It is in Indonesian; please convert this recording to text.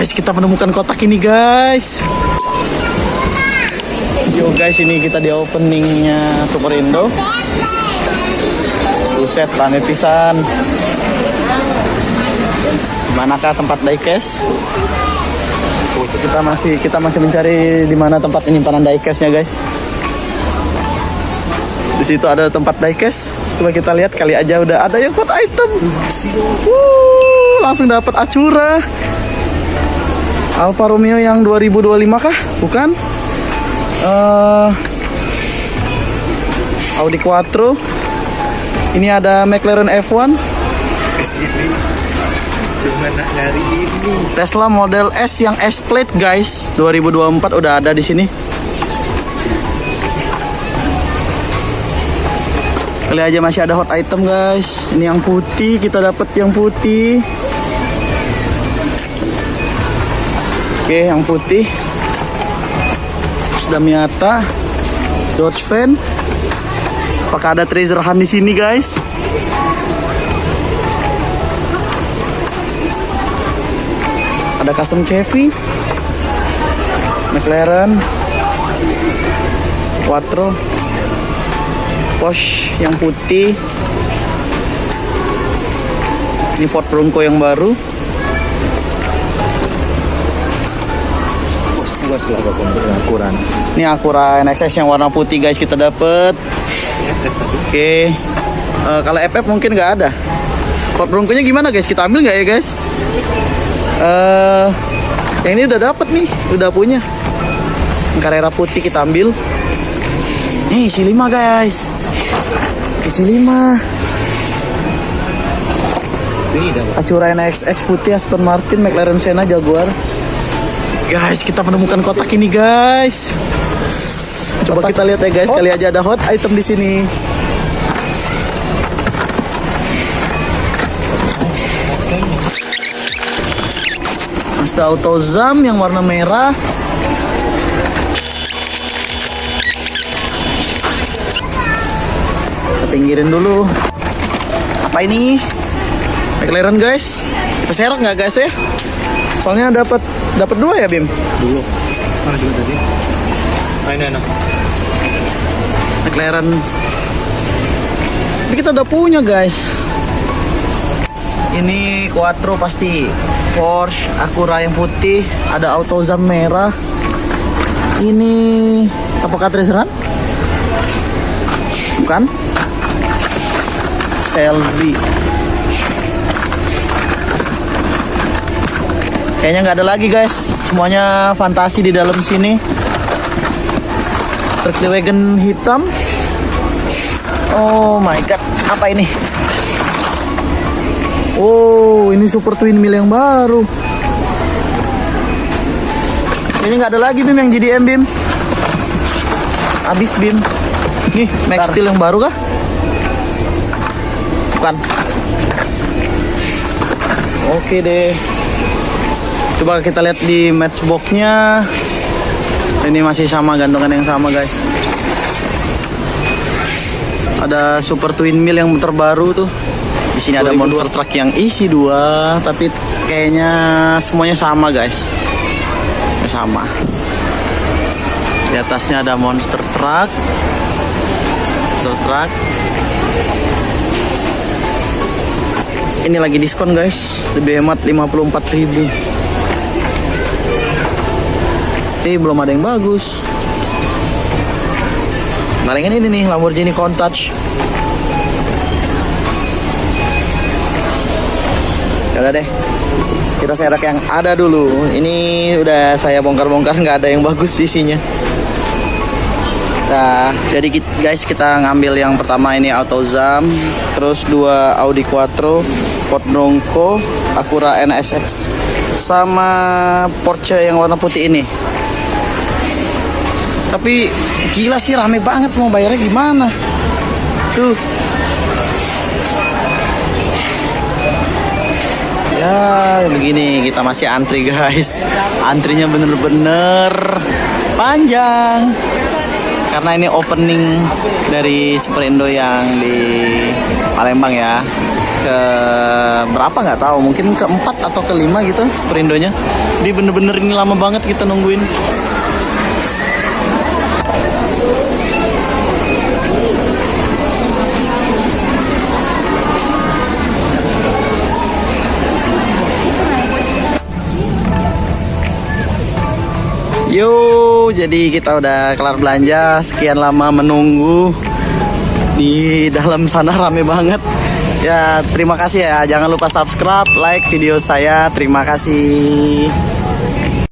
Guys, kita menemukan kotak ini guys. Yo guys, ini kita di openingnya Super Indo. Buset, rame pisan. Manakah tempat diecast? Kita masih mencari di mana tempat penyimpanan diecastnya guys. Di situ ada tempat diecast. Coba kita lihat, kali aja udah ada yang hot item. Langsung dapat Acura. Alfa Romeo yang 2025 kah? Bukan. Audi Quattro. Ini ada McLaren F1. Tesla Model S yang S-Plate guys, 2024 udah ada di sini. Kali aja masih ada hot item guys. Ini yang putih, kita dapat yang putih. Oke, yang putih. Damiata, Dodge Fan. Apakah ada treasure hunt di sini guys? Ada custom Chevy, McLaren, Quattro, Porsche yang putih. Ini Ford Bronco yang baru. Ini Acura NSX yang warna putih guys, kita dapet. Oke. Kalau FF mungkin nggak ada. Ford Bronco-nya gimana guys? Kita ambil nggak ya guys? Yang ini udah dapet nih, udah punya. Carrera putih kita ambil. Nih isi 5 guys. Isi 5. Acura NSX putih, Aston Martin, McLaren Senna, Jaguar. Guys, kita menemukan kotak ini guys. Coba kita lihat ya guys, kali aja ada hot item di sini. Mazda AutoZam yang warna merah. Kita pinggirin dulu. Apa ini? McLaren guys. Kita serok nggak guys ya? Soalnya dapat 2 ya Bim? Dulu. Mana juga tadi? Ini enak. McLaren. Tapi kita udah punya guys. Ini Quattro pasti. Porsche, Acura yang putih, ada AutoZam merah. Ini apakah treasure hunt? Bukan. Selby. Kayaknya nggak ada lagi guys. Semuanya fantasi di dalam sini. Truk wagon hitam. Oh my god, apa ini? Oh, ini Super Twin Mill yang baru. Ini nggak ada lagi Bim yang GDM Bim. Habis Bim. Nih, Max Steel yang baru kah? Bukan. Oke deh. Coba kita lihat di matchbox-nya. Ini masih sama, gantungan yang sama guys. Ada Super Twin Mill yang terbaru tuh. Di sini ada monster truck yang isi 2, tapi kayaknya semuanya sama guys. Sama. Di atasnya ada monster truck. Ini lagi diskon guys, lebih hemat 54.000. Belum ada yang bagus. Palingan ini nih, Lamborghini Countach. Udah deh, kita serok yang ada dulu. Ini udah saya bongkar-bongkar, nggak ada yang bagus isinya. Nah, jadi guys, kita ngambil yang pertama ini AutoZam, terus 2 Audi Quattro, Ford Bronco, Acura NSX, sama Porsche yang warna putih ini. Tapi gila sih, rame banget, mau bayarnya gimana? Tuh. Ya begini, kita masih antri guys. Antrinya bener-bener panjang. Karena ini opening dari Super Indo yang di Palembang ya. Ke berapa nggak tahu, mungkin keempat atau kelima gitu Super Indonya. Ini bener-bener ini lama banget kita nungguin. Yo, jadi kita udah kelar belanja. Sekian lama menunggu. Di dalam sana rame banget. Ya, terima kasih ya. Jangan lupa subscribe, like video saya. Terima kasih.